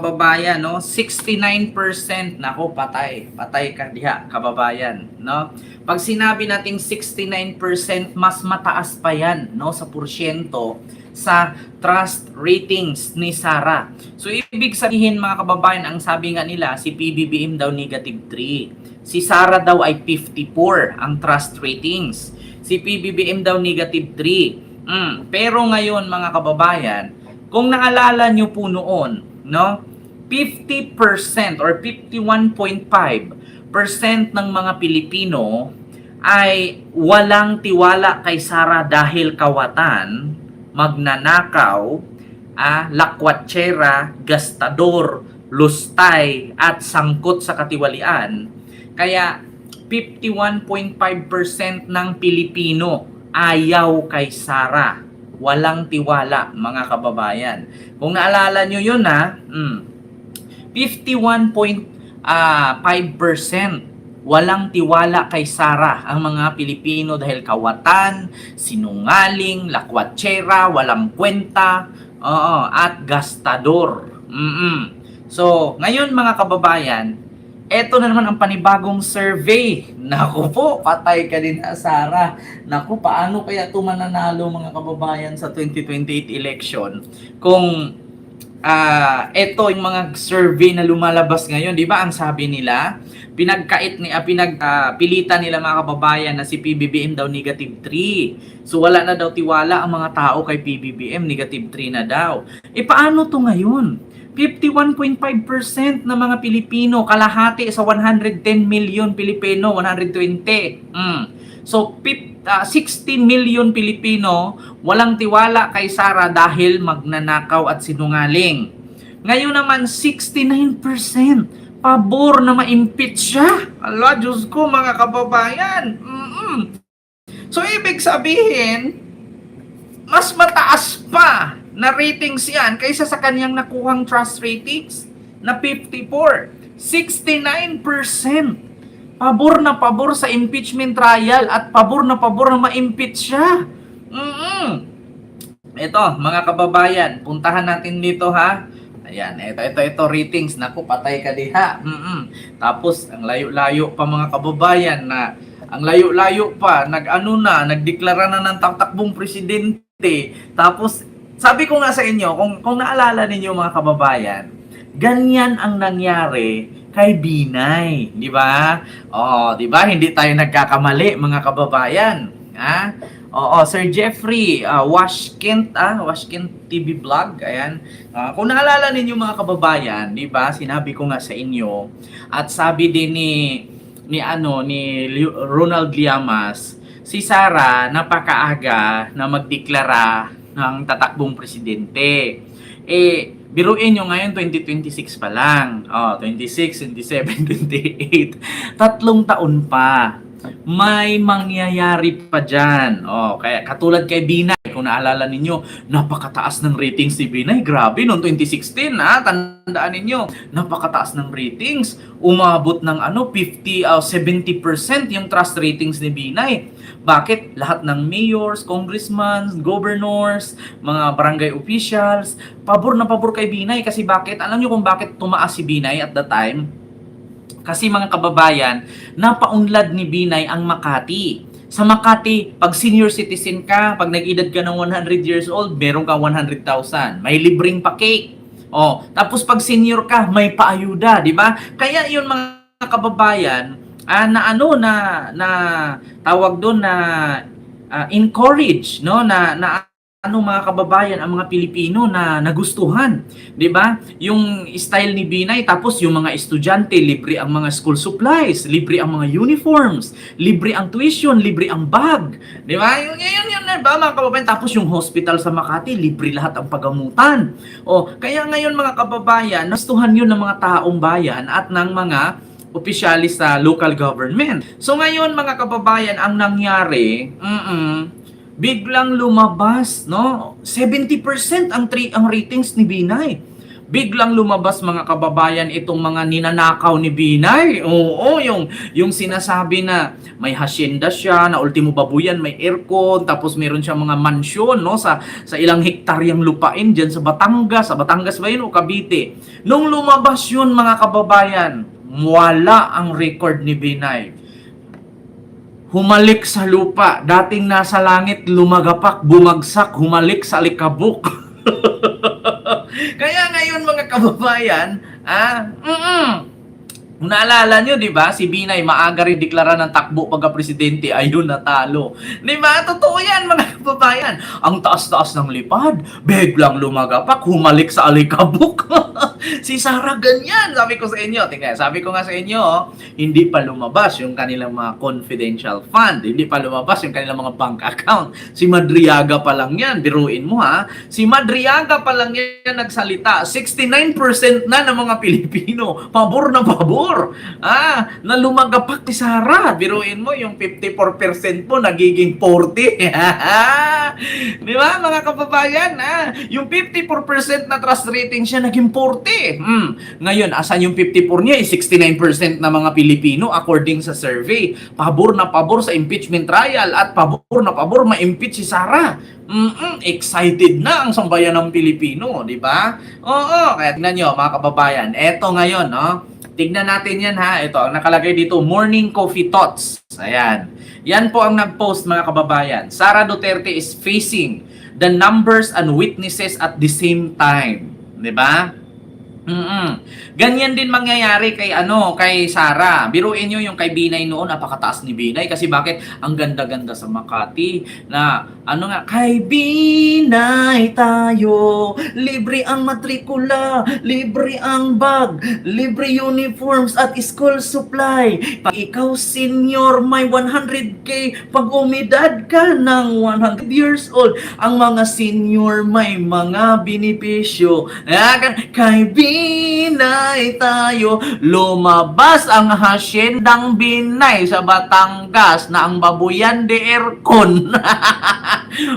kababayan, no? 69%, nako, patay. Patay ka diha, kababayan, no? Pag sinabi nating 69%, mas mataas pa yan, no, sa porsyento sa trust ratings ni Sara. So, ibig sabihin, mga kababayan, ang sabi nga nila, si PBBM daw negative 3. Si Sara daw ay 54 ang trust ratings. Si PBBM daw negative 3. Pero ngayon, mga kababayan, kung naalala nyo po noon, no, 50% or 51.5% ng mga Pilipino ay walang tiwala kay Sara dahil kawatan, magnanakaw, lakwatsera, gastador, lustay, at sangkot sa katiwalian. Kaya 51.5% ng Pilipino ayaw kay Sara. Walang tiwala, mga kababayan. Kung naalala nyo yun 51.5% walang tiwala kay Sara ang mga Pilipino dahil kawatan, sinungaling, lakwatsera, walang kwenta, at gastador. So, ngayon mga kababayan, eto na naman ang panibagong survey. Naku po, patay ka din, Sara. Naku, paano kaya ito mananalo, mga kababayan, sa 2028 election? Kung eto yung mga survey na lumalabas ngayon, di ba? Ang sabi nila, pinagpilitan nila, mga kababayan, na si PBBM daw negative 3. So wala na daw tiwala ang mga tao kay PBBM, negative 3 na daw. Paano to ngayon? 51.5% ng mga Pilipino, kalahati sa 110 million Pilipino, 120. So 60 million Pilipino walang tiwala kay Sara dahil magnanakaw at sinungaling. Ngayon naman 69% pabor na ma-impeach siya. Ala, Diyos ko, mga kababayan. So ibig sabihin, mas mataas pa na ratings yan kaysa sa kanyang nakuhang trust ratings na 54. 69% pabor na pabor sa impeachment trial at pabor na ma-impeach siya. Ito, mga kababayan, puntahan natin dito, ha. Ayan, ito ratings. Naku, patay ka diha. Tapos ang layo-layo pa, mga kababayan, na ang layo-layo pa, nagdeklara na ng tatakbong presidente. Tapos sabi ko nga sa inyo, kung naalala ninyo, mga kababayan, ganyan ang nangyari kay Binay, di ba? Di ba? Hindi tayo nagkakamali, mga kababayan. Sir Jeffrey Washkent TV vlog, ayan. Kung naalala ninyo, mga kababayan, di ba? Sinabi ko nga sa inyo, at sabi din ni Ronald Llamas, si Sara napakaaga na magdeklara ng tatakbong presidente. Biruin nyo ngayon, 2026 pa lang. 26, 27, 28. 3 taon pa. May mangyayari pa dyan. Kaya katulad kay Binay, kung naalala ninyo, napakataas ng ratings ni Binay. Grabe, noong 2016, tandaan ninyo, napakataas ng ratings. Umabot ng 70% yung trust ratings ni Binay. Bakit? Lahat ng mayors, congressmen, governors, mga barangay officials, pabor na pabor kay Binay. Kasi bakit? Alam nyo kung bakit tumaas si Binay at the time? Kasi, mga kababayan, napaunlad ni Binay ang Makati. Sa Makati, pag senior citizen ka, pag nag-edad ka ng 100 years old, meron ka 100,000. May libreng pa-cake. Tapos pag senior ka, may paayuda, di ba? Kaya yun, mga kababayan, na tawag doon na encourage, no, na mga kababayan, ang mga Pilipino na nagustuhan, 'di ba? Yung style ni Binay, tapos yung mga estudyante, libre ang mga school supplies, libre ang mga uniforms, libre ang tuition, libre ang bag, 'di ba? Yun, ba, mga kababayan, tapos yung hospital sa Makati, libre lahat ang pagamutan. Kaya ngayon, mga kababayan, nagustuhan yun ng mga taong bayan at ng mga opisyalis sa local government. So ngayon, mga kababayan, ang nangyari, biglang lumabas, no? 70% ang ratings ni Binay. biglang lumabas mga kababayan itong mga ninanakaw ni Binay. Oo, yung sinasabi na may hacienda siya, na ultimo babuyan, may aircon, tapos meron siya mga mansyon, no, sa ilang hektaryang lupain diyan sa Batangas ba yun o Cavite. Nung lumabas yun mga kababayan, wala ang record ni Binay. Humalik sa lupa, dating nasa langit, lumagapak, bumagsak, humalik sa alikabok. Kaya ngayon mga kababayan, naalala nyo, di ba? Si Binay maaga rin deklara ng takbo pagka-presidente, ayun natalo. Di ba? Totoo yan mga kababayan. Ang taas-taas ng lipad, biglang lumagapak, humalik sa alikabok. Si Sara ganyan, sabi ko sa inyo. Tingnan, sabi ko nga sa inyo, hindi pa lumabas yung kanilang mga confidential fund, hindi pa lumabas yung kanilang mga bank account. Si Madriaga pa lang yan, biruin mo ha. Si Madriaga pa lang yan nagsalita. 69% na ng mga Pilipino, pabor na pabor. Na lumagapak si Sara. Biruin mo, yung 54% mo nagiging 40. Di ba mga kababayan? Yung 54% na trust rating siya naging 40. Ngayon, asan yung 54 niya? 69% na mga Pilipino according sa survey. Pabor na pabor sa impeachment trial at pabor na pabor ma-impeach si Sara. Excited na ang sambayan ng Pilipino, di ba? Oo, kaya tingnan nyo mga kababayan. Eto ngayon, no? Tignan natin yan ha. Ito, ang nakalagay dito, Morning Coffee Thoughts. Ayan. Yan po ang nag-post mga kababayan. Sara Duterte is facing the numbers and witnesses at the same time. Di ba? Ganyan din mangyayari kay kay Sara. Biruin niyo yung kay Binay noon, napakataas ni Binay kasi bakit? Ang ganda-ganda sa Makati na kay Binay tayo, libre ang matrikula, libre ang bag, libre uniforms at school supply. Pag ikaw senior may 100k, pag umidad ka ng 100 years old, ang mga senior may mga benepisyo. Kay Binay tayo, lumabas ang haciendang Binay sa Batangas na ang babuyan de aircon.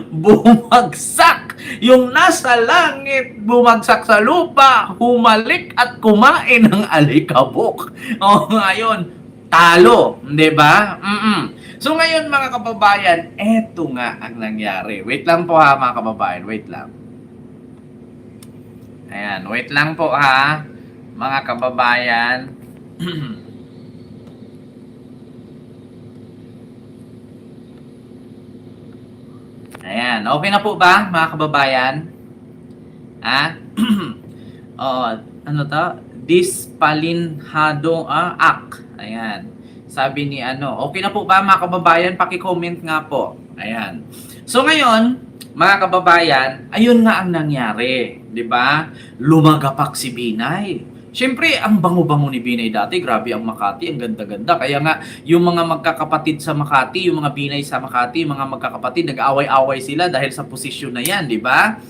Bumagsak yung nasa langit, bumagsak sa lupa, humalik at kumain ng alikabok. Ngayon, talo, di ba? So ngayon mga kababayan, eto nga ang nangyari. Wait lang po ha mga kababayan, wait lang. Ayan, wait lang po ha, mga kababayan. Ayan, okay na po ba, mga kababayan? Dispalinhado Act. Ayan. Sabi ni okay na po ba, mga kababayan? Paki-comment nga po. Ayan. So ngayon, mga kababayan, ayun nga ang nangyari, 'di ba? Lumagapak si Binay. Siyempre, ang bango-bango ni Binay dati, grabe ang Makati, ang ganda-ganda. Kaya nga, yung mga magkakapatid sa Makati, yung mga Binay sa Makati, yung mga magkakapatid, nag-aaway-away sila dahil sa posisyon na yan, di ba?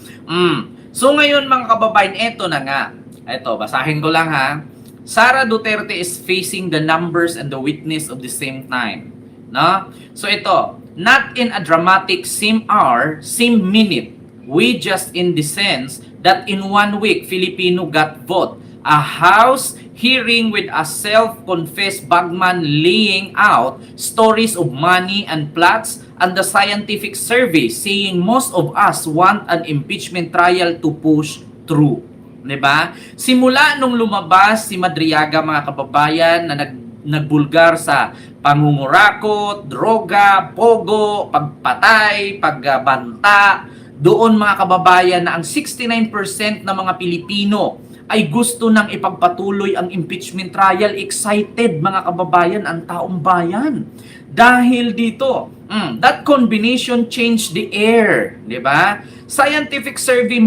So ngayon, mga kababayan, eto na nga. Eto, basahin ko lang ha. Sara Duterte is facing the numbers and the witness of the same time. No? So ito, not in a dramatic same hour, same minute, we just in the sense that in 1 week, Filipino got vote. A House hearing with a self-confessed bagman laying out stories of money and plots, and the scientific survey saying most of us want an impeachment trial to push through. Diba? Simula nung lumabas si Madriaga, mga kababayan, na nagbulgar sa pangungurakot, droga, pogo, pagpatay, pagbanta, doon mga kababayan na ang 69% ng mga Pilipino ay gusto nang ipagpatuloy ang impeachment trial. Excited mga kababayan ang taong bayan. Dahil dito, that combination changed the air, di ba? Scientific survey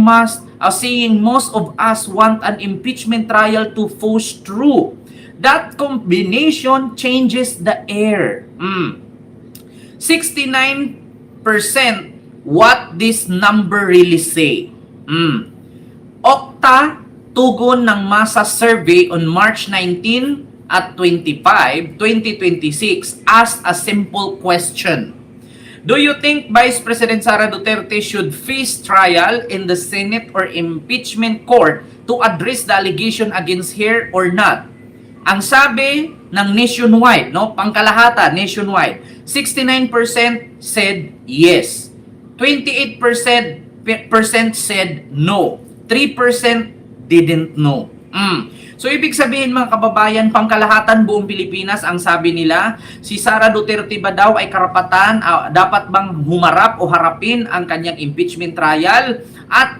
saying most of us want an impeachment trial to push through. That combination changes the air. 69% what this number really say. Okta, tugon ng masa survey on March 19 at 25, 2026 asked a simple question. Do you think Vice President Sara Duterte should face trial in the Senate or impeachment court to address the allegation against her or not? Ang sabi ng nationwide, no, pangkalahatan nationwide, 69% said yes. 28% said no. 3% didn't know. So ibig sabihin mga kababayan, pangkalahatan buong Pilipinas ang sabi nila, si Sara Duterte ba daw ay karapatan, dapat bang humarap o harapin ang kanyang impeachment trial at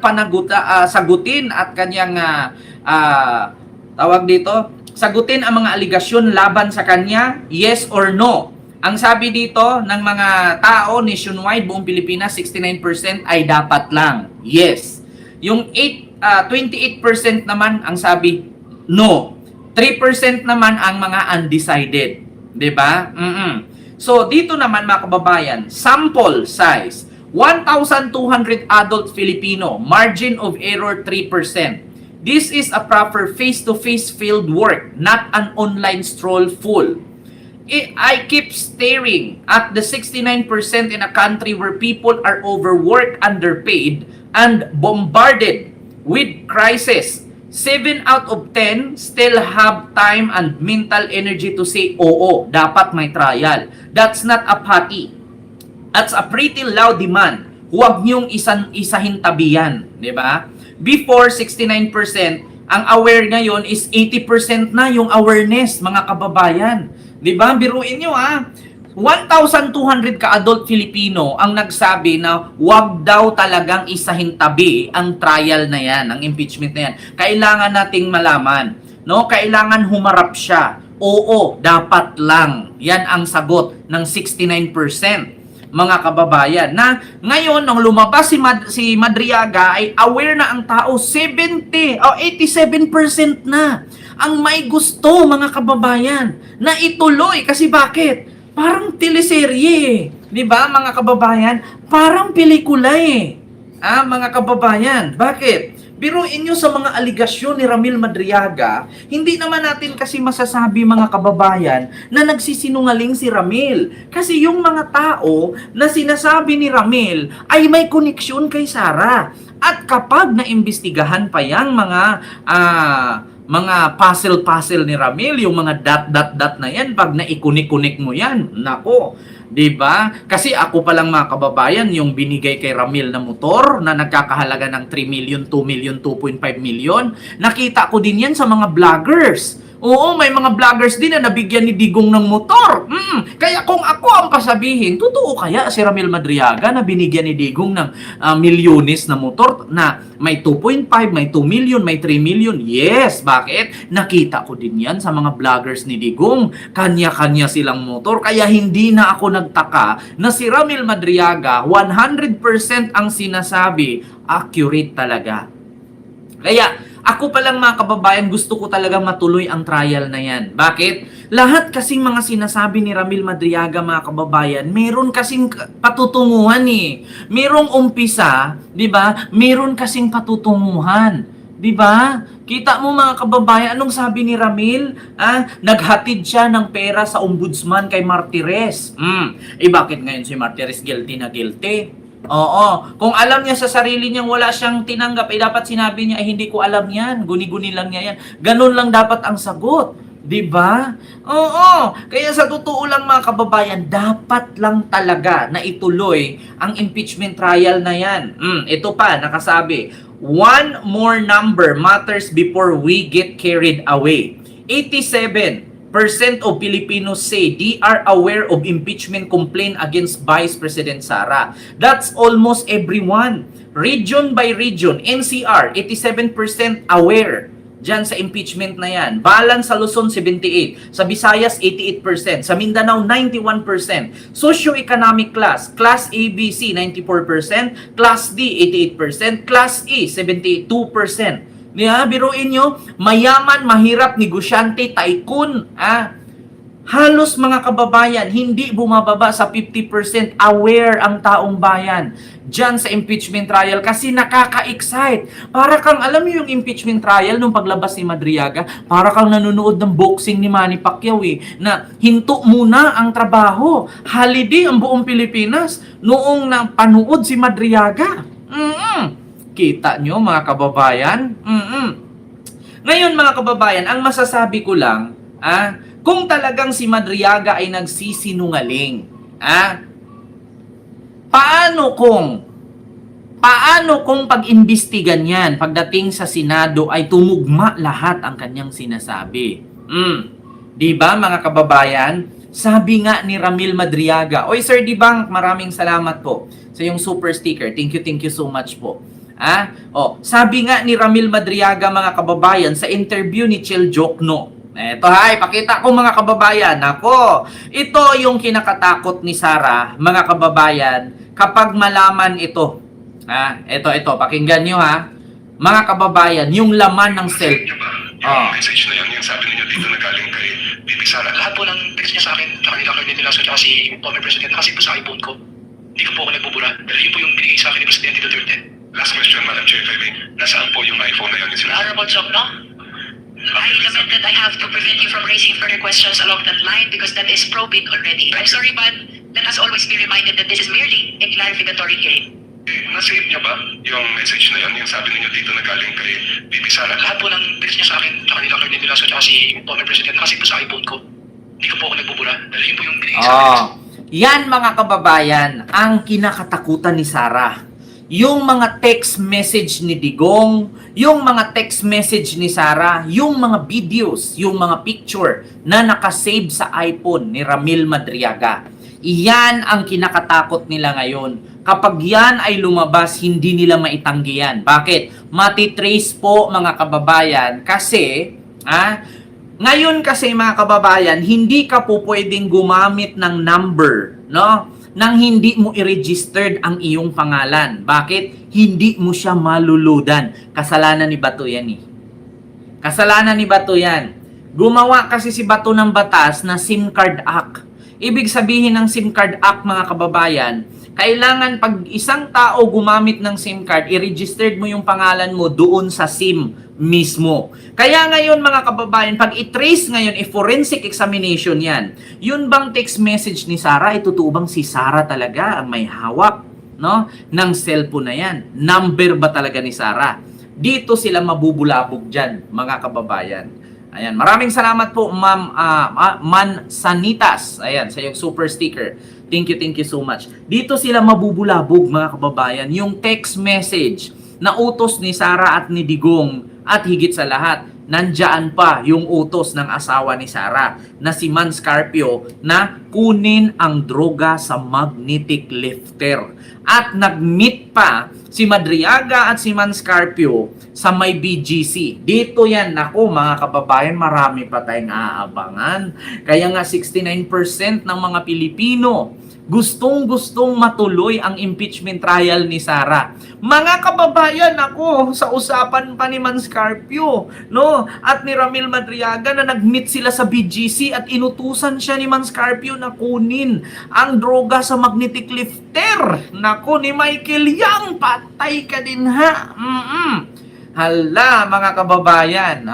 sagutin at kanyang tawag dito, sagutin ang mga aligasyon laban sa kanya, yes or no? Ang sabi dito ng mga tao nationwide buong Pilipinas, 69% ay dapat lang, yes. Yung 28% naman ang sabi no. 3% naman ang mga undecided. 'Di ba? So dito naman mga kababayan, sample size 1,200 adult Filipino, margin of error 3%. This is a proper face-to-face field work, not an online stroll full. I keep staring at the 69% in a country where people are overworked, underpaid, and bombarded with crisis. 7 out of 10 still have time and mental energy to say, oo, dapat may trial. That's not a pati. That's a pretty loud demand. Huwag niyong isahin tabi yan. Diba? Before, 69%, ang aware ngayon is 80% na yung awareness, mga kababayan. Diba? Biruin nyo 1,200 ka-adult Filipino ang nagsabi na wag daw talagang isahin tabi ang trial na yan, ang impeachment na yan. Kailangan nating malaman, no? Kailangan humarap siya. Oo, dapat lang. Yan ang sagot ng 69%, mga kababayan. Na ngayon, nung lumabas si Madriaga, ay aware na ang tao, 87% na ang may gusto, mga kababayan, na ituloy. Kasi bakit? Parang teleserye, di ba mga kababayan? Parang pelikula mga kababayan. Bakit? Biruin nyo sa mga aligasyon ni Ramil Madriaga, hindi naman natin kasi masasabi mga kababayan na nagsisinungaling si Ramil. Kasi yung mga tao na sinasabi ni Ramil ay may koneksyon kay Sara. At kapag naimbestigahan pa yang mga puzzle ni Ramil, yung mga dot na yan, pag naikunik-kunik mo yan, nako, diba? Kasi ako pa lang mga kababayan, yung binigay kay Ramil na motor na nagkakahalaga ng 3 million, 2 million, 2.5 million, nakita ko din yan sa mga vloggers. Oo, may mga vloggers din na nabigyan ni Digong ng motor. Kaya kung ako ang pasabihin, totoo kaya si Ramil Madriaga na binigyan ni Digong ng milyones na motor na may 2.5, may 2 million, may 3 million? Yes, bakit? Nakita ko din yan sa mga vloggers ni Digong. Kanya-kanya silang motor. Kaya hindi na ako nagtaka na si Ramil Madriaga, 100% ang sinasabi, accurate talaga. Kaya ako pa lang mga kababayan, gusto ko talaga matuloy ang trial na yan. Bakit? Lahat kasing mga sinasabi ni Ramil Madriaga mga kababayan, meron kasing patutunguhan Merong umpisa, di ba? Meron kasing patutunguhan. Di ba? Kita mo mga kababayan, anong sabi ni Ramil? Naghatid siya ng pera sa ombudsman kay Martires. Bakit ngayon si Martires guilty na guilty? Oo. Kung alam niya sa sarili niyang wala siyang tinanggap, dapat sinabi niya, hindi ko alam yan. Guni-guni lang niya yan. Ganun lang dapat ang sagot. Diba? Oo. Kaya sa totoo lang mga kababayan, dapat lang talaga na ituloy ang impeachment trial na yan. Ito pa, nakasabi, one more number matters before we get carried away. 87% of Filipinos say they are aware of impeachment complaint against Vice President Sara. That's almost everyone. Region by region, NCR, 87% aware dyan sa impeachment na yan. Balan sa Luzon, 78%. Sa Visayas, 88%. Sa Mindanao, 91%. Socio-economic class, Class A, B, C, 94%. Class D, 88%. Class E, 72%. Biruin nyo, mayaman, mahirap, negosyante, tycoon, halos mga kababayan, hindi bumababa sa 50% aware ang taong bayan dyan sa impeachment trial kasi nakaka-excite. Para kang, alam mo yung impeachment trial nung paglabas ni Madriaga, para kang nanonood ng boxing ni Manny Pacquiao na hinto muna ang trabaho. Holiday ang buong Pilipinas noong napanood si Madriaga. Kita nyo mga kababayan? Ngayon mga kababayan, ang masasabi ko lang, kung talagang si Madriaga ay nagsisinungaling, paano kung pag-imbestigan yan, pagdating sa Senado ay tumugma lahat ang kanyang sinasabi? Di ba mga kababayan? Sabi nga ni Ramil Madriaga, oy Sir Dibang, maraming salamat po sa yung super sticker. Thank you so much po. Sabi nga ni Ramil Madriaga mga kababayan sa interview ni Chel Jokno. Eto ipakita ko mga kababayan. Nako, ito yung kinakatakot ni Sara, mga kababayan, kapag malaman ito. Ito, pakinggan nyo mga kababayan, yung laman ng cell. Yung message na yan, yung sabi niyo dito na galing kay Bibi Sara. Lahat po ng text niya sa akin, sa kanila kay Nila at si former President, nakasave po sa iPhone ko. Hindi ko po ako nagbubura. Pero yun po yung binigay sa akin ni Presidente Duterte. Last question, Madam Chair, if I may. Nasaan po yung iPhone na yan? Honorable Chokno, I lament that I have to prevent you from raising further questions along that line because that is probing already. I'm sorry, but let us always be reminded that this is merely a clarificatory hearing. Na-save niya ba yung message na yan, yung sabi niyo dito na galing kay Bibi Sara? Lahat po ng text niya sa akin, sa kanila kay Nila at si former President, nakasave po sa iPhone ko. Hindi ko po ako nagbubura. Pero yun po yung binigay sa akin. Yan mga kababayan, ang kinakatakutan ni Sara. Yung mga text message ni Digong, yung mga text message ni Sara, yung mga videos, yung mga picture na nakasave sa iPhone ni Ramil Madriaga. Iyan ang kinakatakot nila ngayon. Kapag yan ay lumabas, hindi nila maitanggi yan. Bakit? Matitrace po mga kababayan kasi, ngayon kasi mga kababayan, hindi ka po pwedeng gumamit ng number, no? Nang hindi mo i-registered ang iyong pangalan. Bakit? Hindi mo siya maluludan. Kasalanan ni Bato yan Kasalanan ni Bato yan. Gumawa kasi si Bato ng batas na SIM Card Act. Ibig sabihin ng SIM Card Act mga kababayan, kailangan pag isang tao gumamit ng SIM card, i-registered mo yung pangalan mo doon sa SIM mismo. Kaya ngayon mga kababayan, pag i-trace ngayon, i-forensic examination yan. Yun bang text message ni Sara? Totoo bang si Sara talaga ang may hawak, no, ng cellphone na yan? Number ba talaga ni Sara? Dito sila mabubulabog dyan, mga kababayan. Ayan, maraming salamat po Ma'am Man Sanitas. Ayan, sa yung super sticker. Thank you so much. Dito sila mabubulabog mga kababayan. Yung text message na utos ni Sara at ni Digong at higit sa lahat, nandyan pa yung utos ng asawa ni Sara na si Man Scarpio na kunin ang droga sa magnetic lifter. At nag-meet pa si Madriaga at si Man Scarpio sa may BGC. Dito yan, naku mga kababayan, marami pa tayong aabangan. Kaya nga 69% ng mga Pilipino gustong-gustong matuloy ang impeachment trial ni Sara. Mga kababayan, ako sa usapan pa ni Man Scarpio, no, at ni Ramil Madriaga na nag-meet sila sa BGC at inutusan siya ni Man Scarpio na kunin ang droga sa magnetic lifter. Nako, ni Michael Yang, patay ka din Hala, mga kababayan.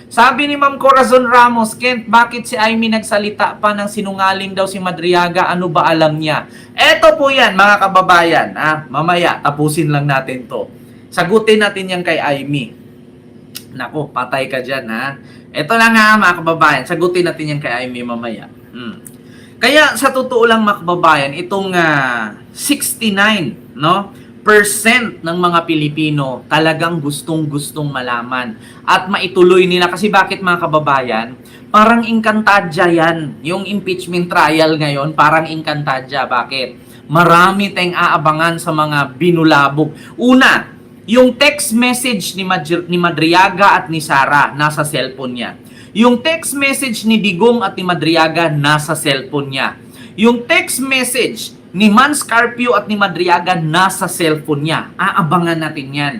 Sabi ni Ma'am Corazon Ramos, Kent, bakit si Amy nagsalita pa ng sinungaling daw si Madriaga? Ano ba alam niya? Eto po yan, mga kababayan. Mamaya, tapusin lang natin to. Sagutin natin yan kay Amy. Naku, patay ka dyan, Eto lang mga kababayan. Sagutin natin yan kay Amy mamaya. Kaya, sa totoo lang, mga kababayan, itong 69, no? % ng mga Pilipino talagang gustong-gustong malaman at maituloy nila. Kasi bakit mga kababayan? Parang inkantadya yan. Yung impeachment trial ngayon, parang inkantadya. Bakit? Marami tayong aabangan sa mga binulabog. Una, yung text message ni Madriaga at ni Sara nasa cellphone niya. Yung text message ni Digong at ni Madriaga nasa cellphone niya. Yung text message ni Man Scarpio at ni Madriaga nasa cellphone niya. Aabangan natin yan.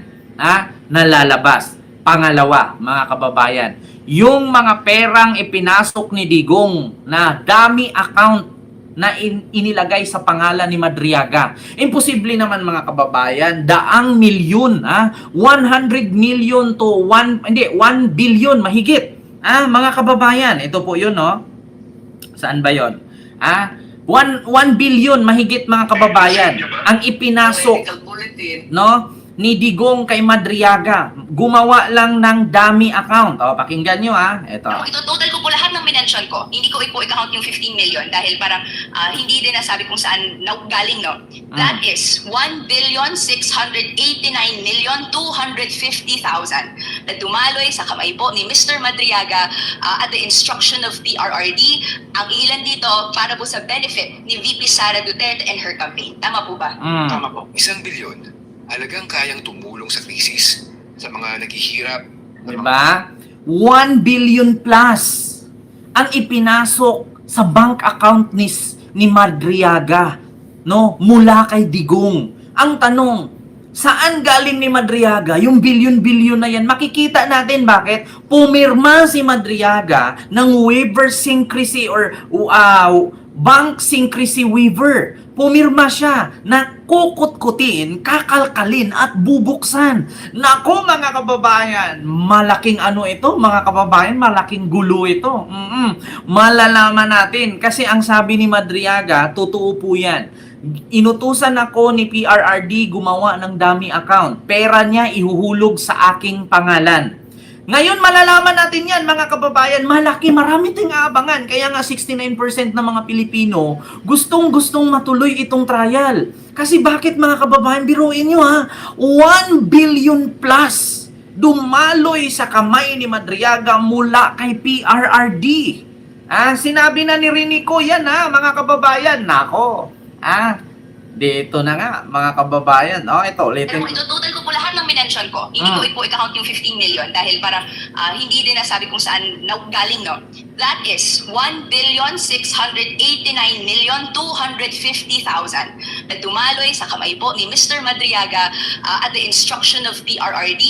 Nalalabas. Pangalawa, mga kababayan, yung mga perang ipinasok ni Digong na dummy account na inilagay sa pangalan ni Madriaga. Imposible naman mga kababayan, daang milyon, 100 million to 1 billion mahigit. Mga kababayan, ito po yun, no? Saan ba yun? 1 billion mahigit mga kababayan ang ipinasok, no, ni Digong kay Madriaga. Gumawa lang ng dummy account. O, pakinggan nyo ito. Ito total ko po lahat ng minention ko. Hindi ko po i-count yung 15 million dahil parang hindi din nasabi kung saan galing, no? That is 1,689,250,000 na dumaloy sa kamay po ni Mr. Madriaga at the instruction of PRRD. Ang ilan dito para po sa benefit ni VP Sara Duterte and her campaign. Tama po ba? Tama po. 1 bilyon, alagang kayang tumulong sa krisis sa mga naghihirap. Diba? 1 billion plus ang ipinasok sa bank account ni Madriaga, no? Mula kay Digong. Ang tanong, saan galing ni Madriaga yung billion-billion na yan? Makikita natin bakit pumirma si Madriaga ng waiver syncrecy or bank syncrecy waiver. Pumirma siya na kukut-kutin, kakalkalin at bubuksan. Nako mga kababayan, malaking ito mga kababayan, malaking gulo ito. Malalaman natin kasi ang sabi ni Madriaga, totoo po yan. Inutusan ako ni PRRD gumawa ng dummy account. Pera niya ihuhulog sa aking pangalan. Ngayon, malalaman natin yan, mga kababayan. Marami ting aabangan. Kaya nga 69% ng mga Pilipino gustong-gustong matuloy itong trial. Kasi bakit, mga kababayan? Biruin nyo 1 billion plus dumaloy sa kamay ni Madriaga mula kay PRRD. Sinabi na ni Rinico yan mga kababayan. Nako. Dito na nga, mga kababayan. Ito, ulitin. Pero ito total ko po lahat ng minention ko. Hindi ko po i-count yung 15 million dahil parang hindi din nasabi kung saan galing, no? That is 1,689,250,000 na dumaloy sa kamay po ni Mr. Madriaga at the instruction of PRRD.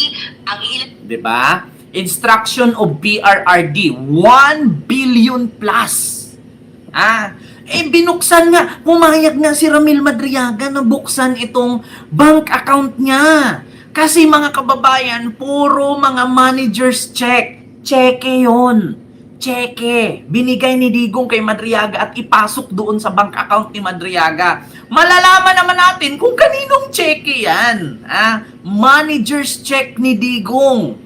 Ang ilan... Diba? Instruction of PRRD, 1 billion plus. Binuksan nga, pumayag nga si Ramil Madriaga na buksan itong bank account niya. Kasi mga kababayan, puro mga manager's check. Cheque yon. Cheque. Binigay ni Digong kay Madriaga at ipasok doon sa bank account ni Madriaga. Malalaman naman natin kung kaninong cheque yan. Manager's check ni Digong.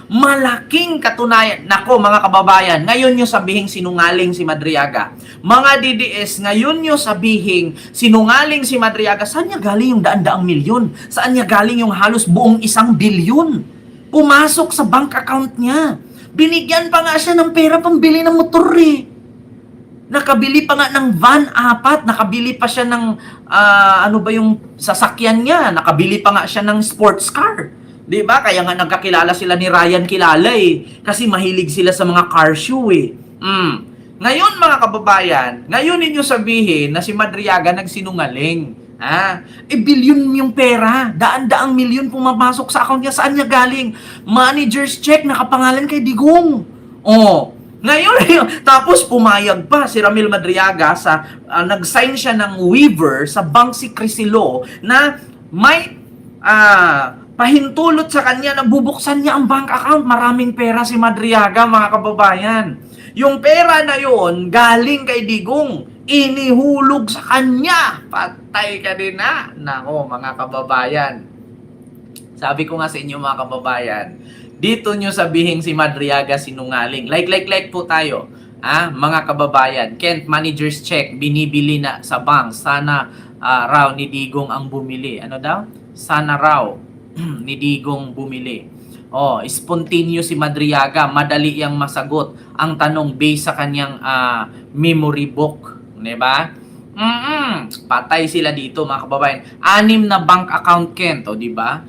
Malaking katunayan. Nako mga kababayan, ngayon nyo sabihin sinungaling si Madriaga. Mga DDS, ngayon nyo sabihin sinungaling si Madriaga. Saan niya galing yung daan-daang milyon? Saan niya galing yung halos buong 1 bilyon? Pumasok sa bank account niya. Binigyan pa nga siya ng pera pambili ng motor Nakabili pa nga ng van 4, nakabili pa siya ng yung sasakyan niya, nakabili pa nga siya ng sports car. Diba? Kaya nga nagkakilala sila ni Ryan Kilala kasi mahilig sila sa mga car show Ngayon mga kababayan, ngayon ninyo sabihin na si Madriaga nagsinungaling. Bilyon yung pera, daan-daang milyon pumapasok sa account niya. Saan niya galing? Manager's check, nakapangalan kay Digong. Ngayon, tapos pumayag pa si Ramil Madriaga nag-sign siya ng waiver sa Bank Secrecy Law na may pahintulot sa kanya na bubuksan niya ang bank account. Maraming pera si Madriaga, mga kababayan. Yung pera na yon galing kay Digong. Inihulog sa kanya. Patay ka din Nako, mga kababayan. Sabi ko nga sa inyo, mga kababayan, dito nyo sabihin si Madriaga sinungaling. Like po tayo. Mga kababayan, Kent manager's check, binibili na sa bank. Sana raw ni Digong ang bumili. Ano daw? Sana raw ni Digong bumili. Spontaneous si Madriaga, madali yang masagot ang tanong based sa kanyang memory book, 'di ba? Patay sila dito, mga kababayan. 6 na bank account, Kent, 'di ba?